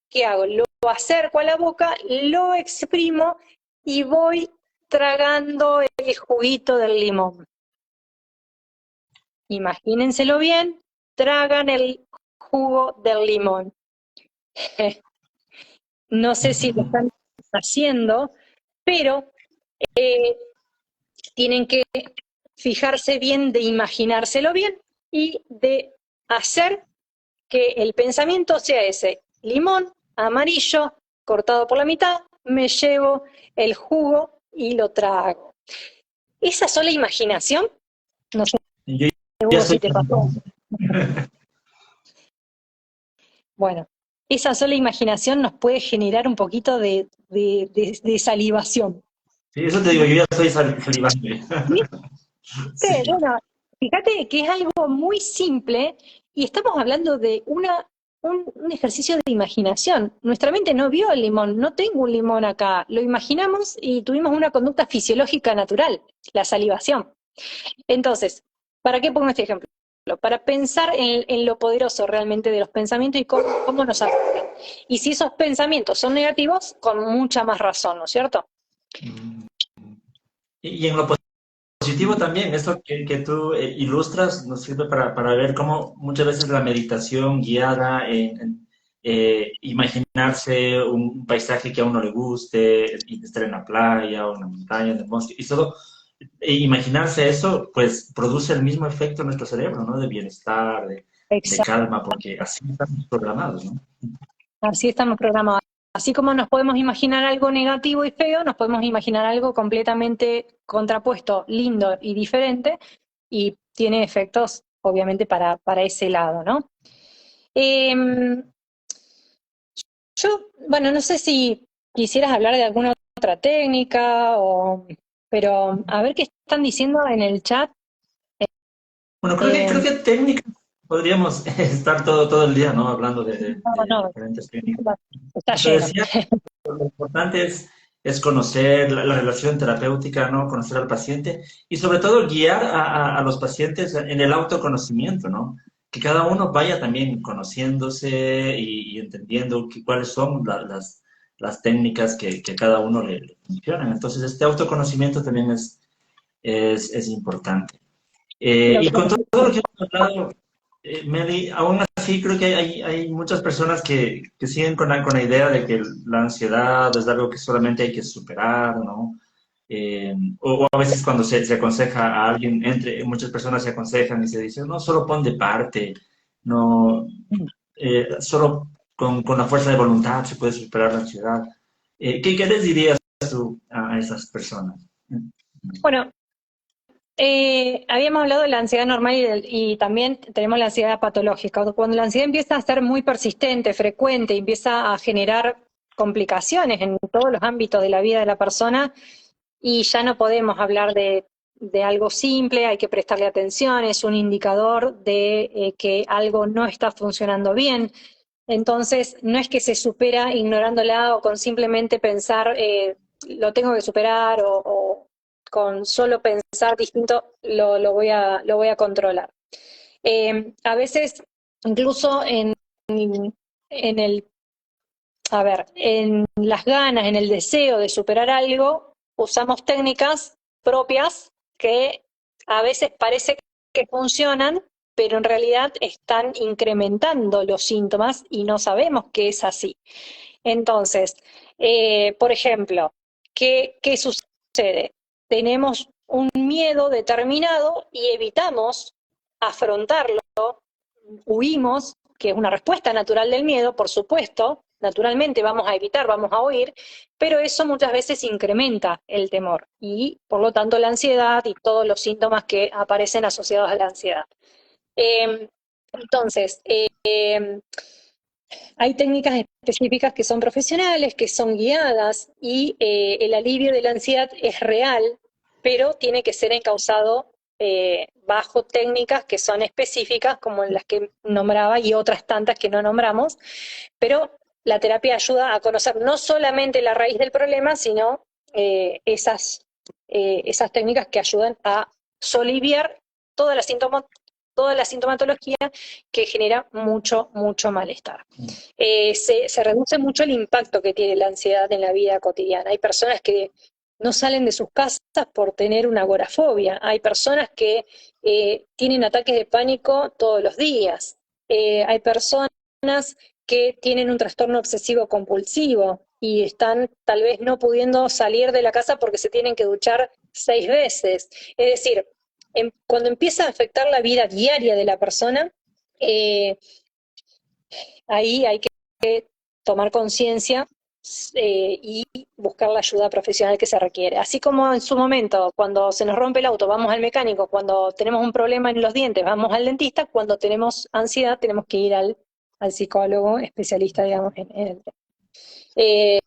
¿qué hago? Lo acerco a la boca, lo exprimo y voy tragando el juguito del limón. Imagínenselo bien, tragan el jugo del limón. No sé si lo están haciendo, pero tienen que fijarse bien de imaginárselo bien y de hacer que el pensamiento sea ese: limón amarillo cortado por la mitad, me llevo el jugo y lo trago. Esa sola imaginación, no sé, Yo ya Hugo, estoy si te pasó. Bueno, esa sola imaginación nos puede generar un poquito de salivación. Sí, eso te digo, yo ya estoy salivando. Sí, Sí. bueno, fíjate que es algo muy simple y estamos hablando de un ejercicio de imaginación. Nuestra mente no vio el limón, no tengo un limón acá, lo imaginamos y tuvimos una conducta fisiológica natural, la salivación. Entonces, ¿para qué pongo este ejemplo? Para pensar en lo poderoso realmente de los pensamientos y cómo nos afectan. Y si esos pensamientos son negativos, con mucha más razón, ¿no es cierto? Y en lo positivo también, esto que tú ilustras nos sirve para ver cómo muchas veces la meditación guiada en, imaginarse un paisaje que a uno le guste, y estar en la playa o en la montaña, en el bosque, y todo, imaginarse eso, pues produce el mismo efecto en nuestro cerebro, ¿no? De bienestar, de Exacto. calma, porque así estamos programados, ¿no? Así estamos programados. Así como nos podemos imaginar algo negativo y feo, nos podemos imaginar algo completamente contrapuesto, lindo y diferente, y tiene efectos, obviamente, para ese lado, ¿no? Eh, bueno, no sé si quisieras hablar de alguna otra técnica, pero a ver qué están diciendo en el chat. Bueno, creo Eh, que técnicas podríamos estar todo el día, ¿no? Hablando no, de no, diferentes técnicas. está Como te lleno. decía, lo importante es conocer la relación terapéutica, ¿no? Conocer al paciente y sobre todo guiar a los pacientes en el autoconocimiento, ¿no? Que cada uno vaya también conociéndose y entendiendo cuáles son las técnicas que cada uno le funcionan. Entonces, este autoconocimiento también es importante. Lo Y con que- todo lo que hemos hablado, Meli, aún así creo que hay muchas personas que siguen con la idea de que la ansiedad es algo que solamente hay que superar, ¿no? O a veces cuando se aconseja a alguien, entre muchas personas se aconsejan y se dice, no, solo pon de parte, no, solo con la fuerza de voluntad se puede superar la ansiedad. ¿Qué les dirías tú a esas personas? Bueno, habíamos hablado de la ansiedad normal y también tenemos la ansiedad patológica. Cuando la ansiedad empieza a ser muy persistente, frecuente, y empieza a generar complicaciones en todos los ámbitos de la vida de la persona, y ya no podemos hablar de algo simple, hay que prestarle atención, es un indicador de que algo no está funcionando bien. Entonces, no es que se supera ignorándola o con simplemente pensar, lo tengo que superar, o con solo pensar distinto lo voy a controlar. A veces, incluso en el, a ver, en las ganas, en el deseo de superar algo, usamos técnicas propias que a veces parece que funcionan, pero en realidad están incrementando los síntomas y no sabemos que es así. Entonces, por ejemplo, ¿qué sucede? Tenemos un miedo determinado y evitamos afrontarlo, huimos, que es una respuesta natural del miedo, por supuesto, naturalmente vamos a evitar, vamos a huir, pero eso muchas veces incrementa el temor y por lo tanto la ansiedad y todos los síntomas que aparecen asociados a la ansiedad. Eh, entonces, hay técnicas específicas que son profesionales, que son guiadas y el alivio de la ansiedad es real, pero tiene que ser encausado bajo técnicas que son específicas, como las que nombraba y otras tantas que no nombramos, pero la terapia ayuda a conocer no solamente la raíz del problema, sino esas técnicas que ayudan a soliviar toda la, toda la sintomatología que genera mucho, mucho malestar. Se reduce mucho el impacto que tiene la ansiedad en la vida cotidiana. Hay personas que no salen de sus casas por tener una agorafobia. Hay personas que tienen ataques de pánico todos los días. Hay personas que tienen un trastorno obsesivo compulsivo y están tal vez no pudiendo salir de la casa porque se tienen que duchar 6 veces. Es decir, cuando empieza a afectar la vida diaria de la persona, eh, ahí hay que tomar conciencia y buscar la ayuda profesional que se requiere. Así como en su momento, cuando se nos rompe el auto, vamos al mecánico, cuando tenemos un problema en los dientes, vamos al dentista, cuando tenemos ansiedad, tenemos que ir al psicólogo especialista, digamos, en el tema. Eh,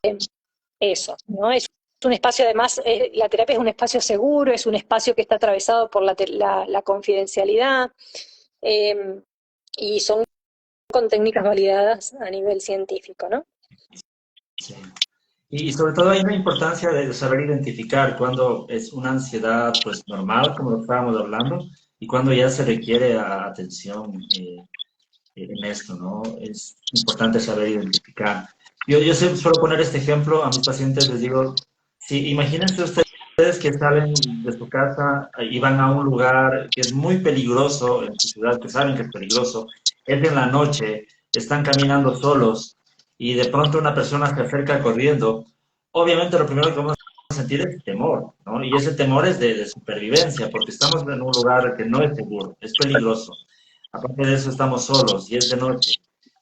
Eso, ¿no? Es un espacio, además, la terapia es un espacio seguro, es un espacio que está atravesado por la confidencialidad, eh, y son con técnicas validadas a nivel científico, ¿no? Sí. Y sobre todo hay una importancia de saber identificar cuándo es una ansiedad pues normal, como lo estábamos hablando, y cuándo ya se requiere atención en esto, ¿no? Es importante saber identificar. Yo siempre suelo poner este ejemplo a mis pacientes, les digo, si imagínense ustedes que salen de su casa y van a un lugar que es muy peligroso en su ciudad, que saben que es peligroso, es en la noche, están caminando solos y de pronto una persona se acerca corriendo, obviamente lo primero que vamos a sentir es temor, ¿no? Y ese temor es de supervivencia, porque estamos en un lugar que no es seguro, es peligroso. Aparte de eso, estamos solos y es de noche.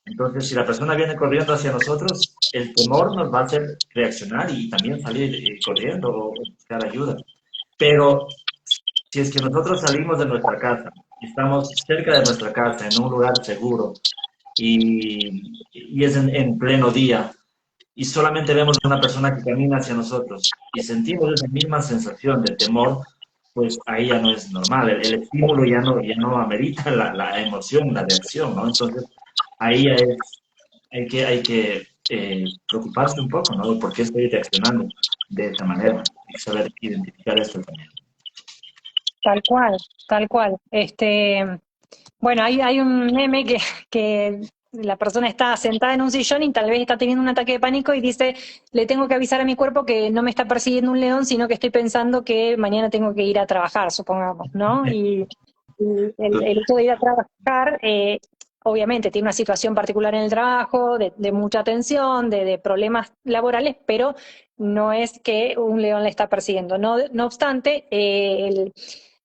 Entonces, si la persona viene corriendo hacia nosotros, el temor nos va a hacer reaccionar y también salir corriendo o buscar ayuda. Pero si es que nosotros salimos de nuestra casa, estamos cerca de nuestra casa, en un lugar seguro, y es en pleno día, y solamente vemos a una persona que camina hacia nosotros y sentimos esa misma sensación de temor, pues ahí ya no es normal, el estímulo ya no amerita la emoción, la reacción, ¿no? Entonces ahí ya es, hay que preocuparse un poco, ¿no? ¿Por qué estoy reaccionando de esa manera? Hay que saber identificar esto también. Tal cual, tal cual. Bueno, hay un meme que la persona está sentada en un sillón y tal vez está teniendo un ataque de pánico y dice, le tengo que avisar a mi cuerpo que no me está persiguiendo un león, sino que estoy pensando que mañana tengo que ir a trabajar, supongamos, ¿no? Y el hecho de ir a trabajar, obviamente tiene una situación particular en el trabajo, de mucha tensión, de problemas laborales, pero no es que un león le está persiguiendo. No obstante,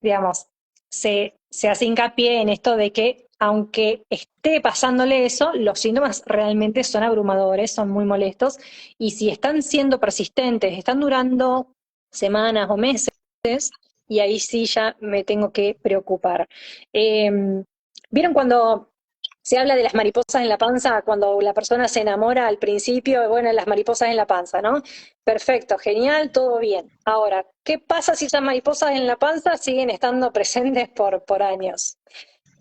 digamos, se hace hincapié en esto de que aunque esté pasándole eso, los síntomas realmente son abrumadores, son muy molestos, y si están siendo persistentes, están durando semanas o meses, y ahí sí ya me tengo que preocupar. ¿Vieron cuando se habla de las mariposas en la panza, cuando la persona se enamora al principio? Bueno, las mariposas en la panza, ¿no? Perfecto, genial, todo bien. Ahora, ¿qué pasa si esas mariposas en la panza siguen estando presentes por años?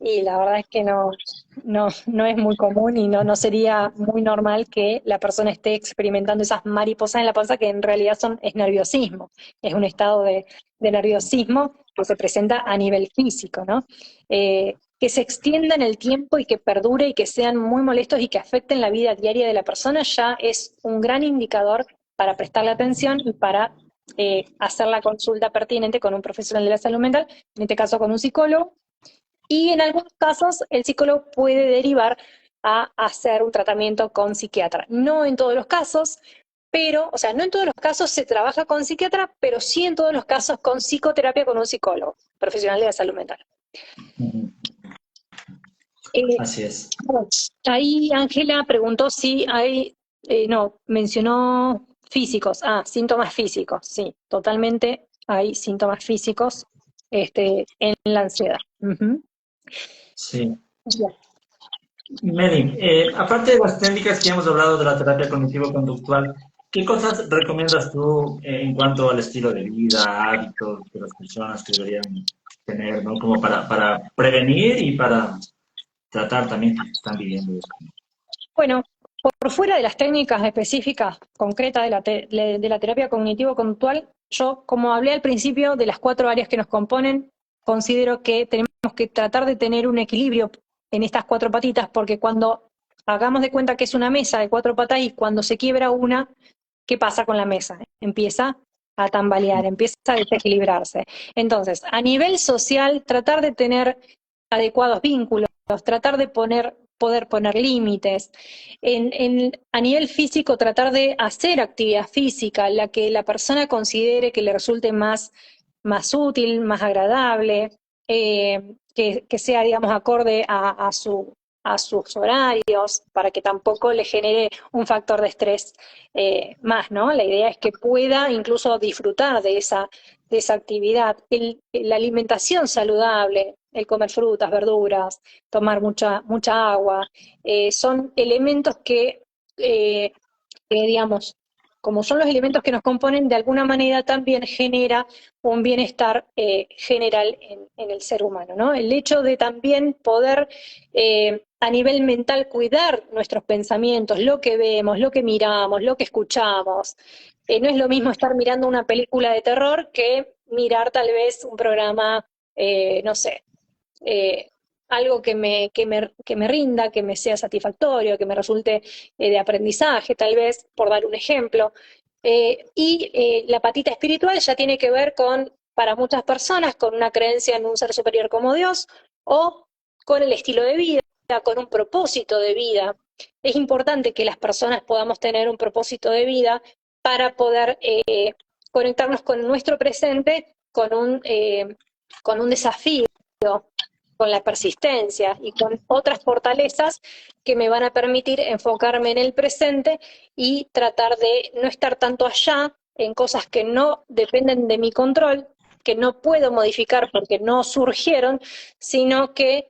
Y la verdad es que no es muy común y no sería muy normal que la persona esté experimentando esas mariposas en la panza, que en realidad es nerviosismo, es un estado de nerviosismo que se presenta a nivel físico, ¿no? que se extienda en el tiempo y que perdure y que sean muy molestos y que afecten la vida diaria de la persona, ya es un gran indicador para prestarle atención y para hacer la consulta pertinente con un profesional de la salud mental, en este caso con un psicólogo, y en algunos casos el psicólogo puede derivar a hacer un tratamiento con psiquiatra. No en todos los casos, pero, o sea, no en todos los casos se trabaja con psiquiatra, pero sí en todos los casos con psicoterapia con un psicólogo, profesional de la salud mental. Así es. Ahí Ángela preguntó si hay, no, mencionó físicos, síntomas físicos, sí, totalmente hay síntomas físicos en la ansiedad. Uh-huh. Sí. Yeah. Mary, aparte de las técnicas que hemos hablado de la terapia cognitivo-conductual, ¿qué cosas recomiendas tú en cuanto al estilo de vida, hábitos de las personas que deberían tener, ¿no? Como para prevenir y para tratar también si están viviendo esto? Bueno, por fuera de las técnicas específicas, concretas de la terapia cognitivo-conductual, yo, como hablé al principio de las 4 áreas que nos componen, considero que tenemos que tratar de tener un equilibrio en estas 4 patitas, porque cuando hagamos de cuenta que es una mesa de 4 patas y cuando se quiebra una, ¿qué pasa con la mesa? Empieza a tambalear, empieza a desequilibrarse. Entonces, a nivel social, tratar de tener adecuados vínculos, tratar de poder poner límites. A nivel físico, tratar de hacer actividad física, la que la persona considere que le resulte más útil, más agradable, que sea, digamos, acorde a sus horarios, para que tampoco le genere un factor de estrés más, ¿no? La idea es que pueda incluso disfrutar de esa actividad. La alimentación saludable, el comer frutas, verduras, tomar mucha agua, son elementos que, digamos, como son los elementos que nos componen, de alguna manera también genera un bienestar general en el ser humano, ¿no? El hecho de también poder a nivel mental cuidar nuestros pensamientos, lo que vemos, lo que miramos, lo que escuchamos. No es lo mismo estar mirando una película de terror que mirar tal vez un programa, no sé, eh, algo que me rinda, que me sea satisfactorio, que me resulte de aprendizaje, tal vez, por dar un ejemplo. Y la patita espiritual ya tiene que ver con, para muchas personas, con una creencia en un ser superior como Dios o con el estilo de vida, con un propósito de vida. Es importante que las personas podamos tener un propósito de vida para poder conectarnos con nuestro presente, con un desafío, con la persistencia y con otras fortalezas que me van a permitir enfocarme en el presente y tratar de no estar tanto allá en cosas que no dependen de mi control, que no puedo modificar porque no surgieron, sino que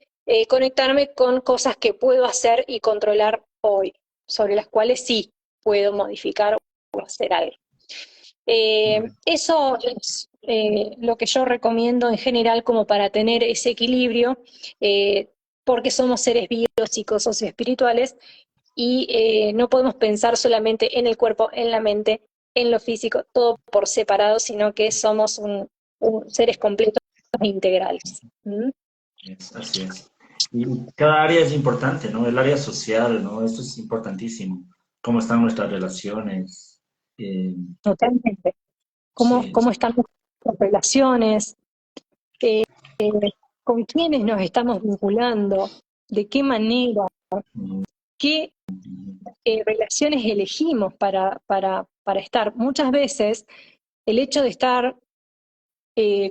conectarme con cosas que puedo hacer y controlar hoy, sobre las cuales sí puedo modificar o hacer algo. Eso es lo que yo recomiendo en general como para tener ese equilibrio, porque somos seres biopsicosocioespirituales y no podemos pensar solamente en el cuerpo, en la mente, en lo físico, todo por separado, sino que somos seres completos e integrales. ¿Mm? Así es. Y cada área es importante, ¿no? El área social, ¿no? Esto es importantísimo. ¿Cómo están nuestras relaciones? Eh, Totalmente. ¿Cómo, sí, cómo están nuestras relaciones? Eh, ¿Con quiénes nos estamos vinculando? ¿De qué manera? mm, ¿Qué relaciones elegimos para estar? Muchas veces el hecho de estar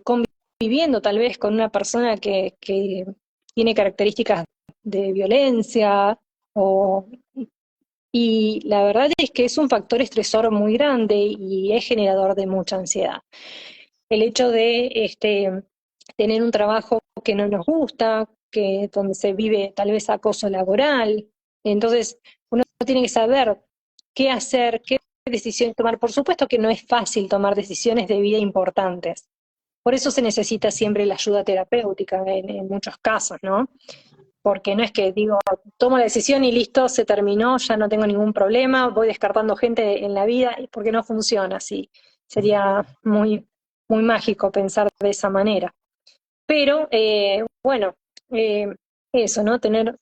conviviendo tal vez con una persona que tiene características de violencia, o, y la verdad es que es un factor estresor muy grande y es generador de mucha ansiedad. El hecho de tener un trabajo que no nos gusta, donde se vive tal vez acoso laboral. Entonces, uno tiene que saber qué hacer, qué decisión tomar. Por supuesto que no es fácil tomar decisiones de vida importantes. Por eso se necesita siempre la ayuda terapéutica en muchos casos, ¿no? Porque no es que digo, tomo la decisión y listo, se terminó, ya no tengo ningún problema, voy descartando gente en la vida, porque no funciona así. Sería muy, muy mágico pensar de esa manera. Pero, bueno, eso, ¿no? Tener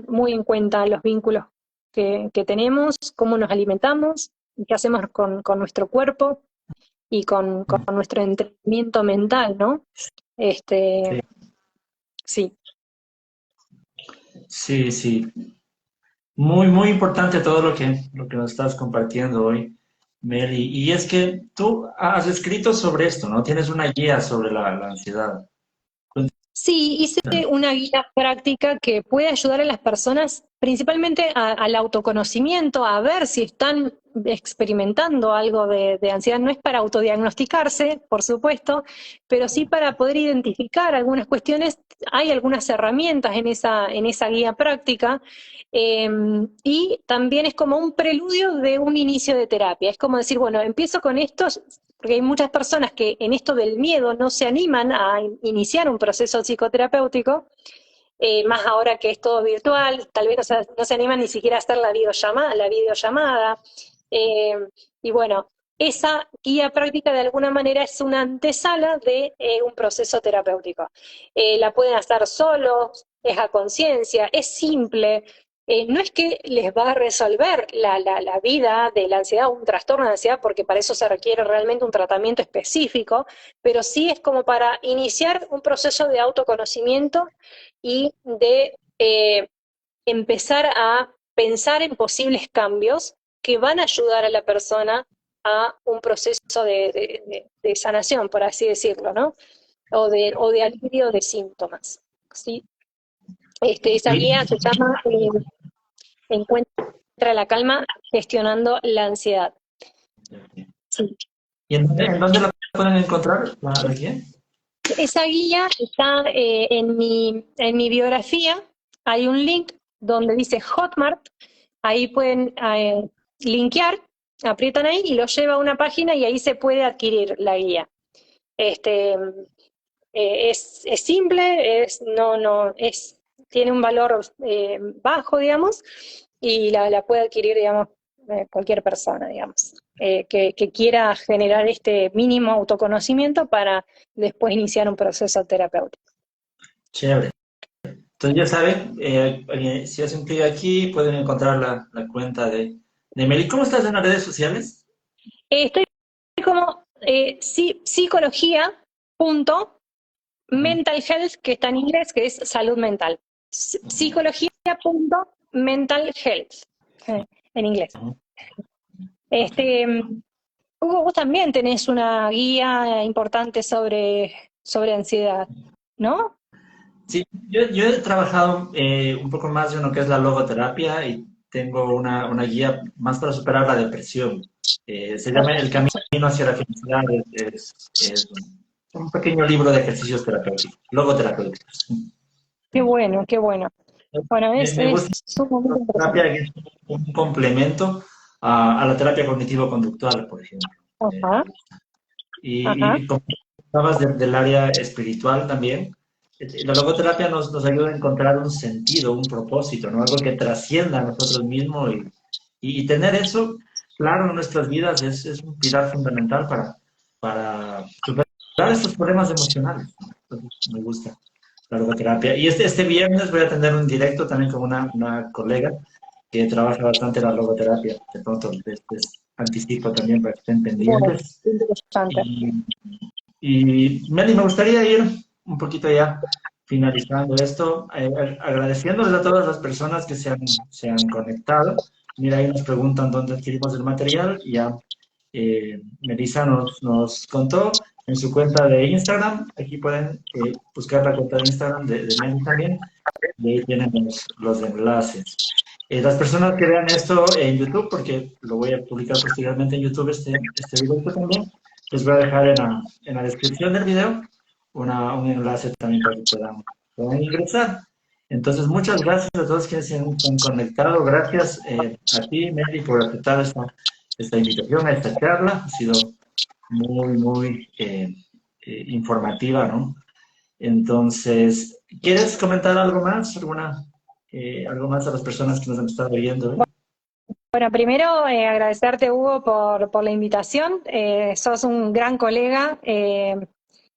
muy en cuenta los vínculos que tenemos, cómo nos alimentamos, y qué hacemos con nuestro cuerpo y con nuestro entrenamiento mental, ¿no? Este, Sí, sí. sí, sí. Muy, muy importante todo lo que nos estás compartiendo hoy, Meli. Y es que tú has escrito sobre esto, ¿no? Tienes una guía sobre la ansiedad. Sí, hice Cuéntame. una guía práctica que puede ayudar a las personas principalmente al autoconocimiento, a ver si están experimentando algo de ansiedad. No es para autodiagnosticarse, por supuesto, pero sí para poder identificar algunas cuestiones. Hay algunas herramientas en esa guía práctica, eh, y también es como un preludio de un inicio de terapia. Es como decir, bueno, empiezo con esto, porque hay muchas personas que en esto del miedo no se animan a iniciar un proceso psicoterapéutico, más ahora que es todo virtual, tal vez no se animan ni siquiera a hacer la videollamada. eh, y bueno, esa guía práctica de alguna manera es una antesala de un proceso terapéutico. La pueden hacer solos, es a conciencia, es simple. No es que les va a resolver la vida de la ansiedad o un trastorno de ansiedad, porque para eso se requiere realmente un tratamiento específico, pero sí es como para iniciar un proceso de autoconocimiento y de empezar a pensar en posibles cambios que van a ayudar a la persona a un proceso de sanación, por así decirlo, ¿no? O de alivio de síntomas. ¿Sí? Esa Y, guía se llama Encuentra la calma gestionando la ansiedad. Sí. ¿Y en dónde la pueden encontrar, la guía? Esa guía está en mi biografía. Hay un link donde dice Hotmart. Ahí pueden linkear, aprietan ahí y lo lleva a una página y ahí se puede adquirir la guía. Este, es simple, tiene un valor bajo, digamos, y la puede adquirir, digamos, cualquier persona, digamos, que quiera generar este mínimo autoconocimiento para después iniciar un proceso terapéutico. Chévere. Entonces ya saben, si hacen clic aquí pueden encontrar la cuenta de Meli. ¿Cómo estás en las redes sociales? Estoy como Ujú, psicología.mental health, que está en inglés, que es salud mental. ujú, Psicología.mental health, en inglés. ujú. Este, Hugo, vos también tenés una guía importante sobre ansiedad, ¿no? Sí, yo he trabajado un poco más de lo que es la logoterapia y tengo una guía más para superar la depresión. Se llama El Camino hacia la Felicidad. Es un pequeño libro de ejercicios terapéuticos, logoterapéuticos. Qué bueno, qué bueno. Bueno, Me es gusta sumamente la interesante. terapia que es un complemento a la terapia cognitivo-conductual, por ejemplo. Ajá, Me gusta. Y ajá. como hablabas del área espiritual también, la logoterapia nos ayuda a encontrar un sentido, un propósito, ¿no? Algo que trascienda a nosotros mismos y tener eso claro en nuestras vidas es un pilar fundamental para superar estos problemas emocionales, ¿no? Entonces, me gusta la logoterapia. Y este viernes voy a tener un directo también con una colega que trabaja bastante la logoterapia. De pronto les anticipo también para que estén Bueno, pendientes. interesante. Y, Meli, me gustaría ir un poquito ya finalizando esto, agradeciéndoles a todas las personas que se han conectado. Mira, ahí nos preguntan dónde adquirimos el material. Ya Melissa nos contó en su cuenta de Instagram. Aquí pueden buscar la cuenta de Instagram de Meli también. Y ahí tienen los enlaces. Las personas que vean esto en YouTube, porque lo voy a publicar posteriormente en YouTube, este video también, les voy a dejar en la descripción del video un enlace también para que puedan ingresar. Entonces, muchas gracias a todos quienes se han conectado. Gracias a ti, Mary, por aceptar esta invitación a esta charla. Ha sido muy, muy informativa, ¿no? Entonces, ¿quieres comentar algo más? Algo más a las personas que nos han estado oyendo hoy? Bueno, primero agradecerte, Hugo, por la invitación. Sos un gran colega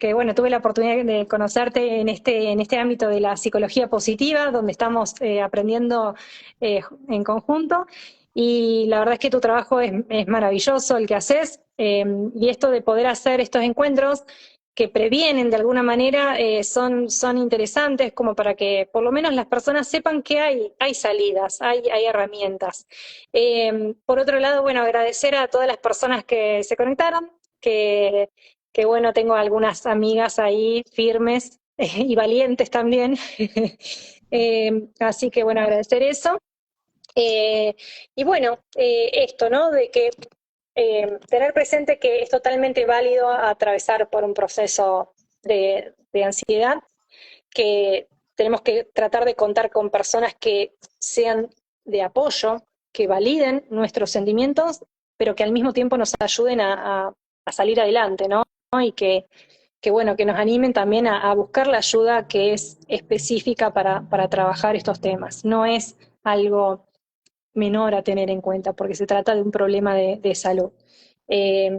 que bueno, tuve la oportunidad de conocerte en este ámbito de la psicología positiva, donde estamos aprendiendo en conjunto. Y la verdad es que tu trabajo es maravilloso, el que haces, y esto de poder hacer estos encuentros que previenen de alguna manera son interesantes como para que por lo menos las personas sepan que hay salidas, hay herramientas. Por otro lado, bueno, agradecer a todas las personas que se conectaron, que bueno, tengo algunas amigas ahí firmes y valientes también. Así que bueno, agradecer eso. Y bueno, esto, ¿no? De que tener presente que es totalmente válido atravesar por un proceso de ansiedad, que tenemos que tratar de contar con personas que sean de apoyo, que validen nuestros sentimientos, pero que al mismo tiempo nos ayuden a salir adelante, ¿no? Y bueno, que nos animen también a buscar la ayuda que es específica para trabajar estos temas. No es algo menor a tener en cuenta, porque se trata de un problema de salud. Eh,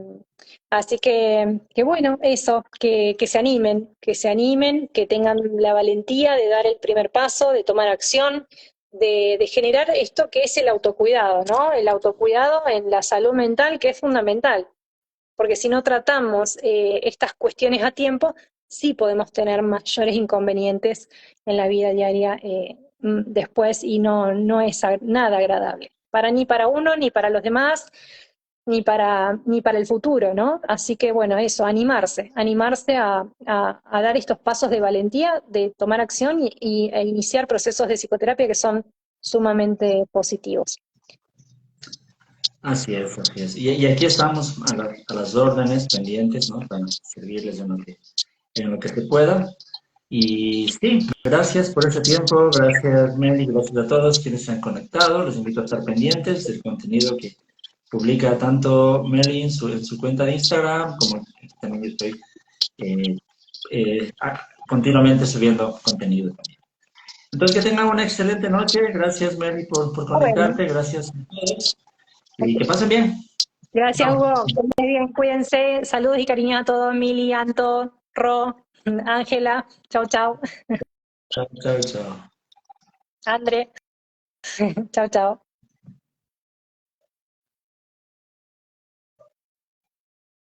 Así que bueno, eso, que se animen, que tengan la valentía de dar el primer paso, de tomar acción, de generar esto que es el autocuidado, ¿no? El autocuidado en la salud mental, que es fundamental, porque si no tratamos estas cuestiones a tiempo, sí podemos tener mayores inconvenientes en la vida diaria después y no es nada agradable, ni para uno, ni para los demás, ni para el futuro, ¿no? Así que bueno, eso, animarse a dar estos pasos de valentía, de tomar acción e iniciar procesos de psicoterapia que son sumamente positivos. Así es, así es. Y aquí estamos a las órdenes pendientes, ¿no? Para servirles en lo que se pueda. Y sí, gracias por ese tiempo, gracias Meli, gracias a todos quienes se han conectado. Les invito a estar pendientes del contenido que publica tanto Meli en su cuenta de Instagram, como también yo estoy eh, continuamente subiendo contenido también. Entonces, que tengan una excelente noche. Gracias, Meli, por Bueno, conectarte. Gracias a todos. Y que pasen bien. gracias, Chao. Hugo. Que estés bien, cuídense. Saludos y cariño a todos. Mili, Anto, Ro, Ángela. Chau, chau. Chao, chao, chao. André. Chau, chau.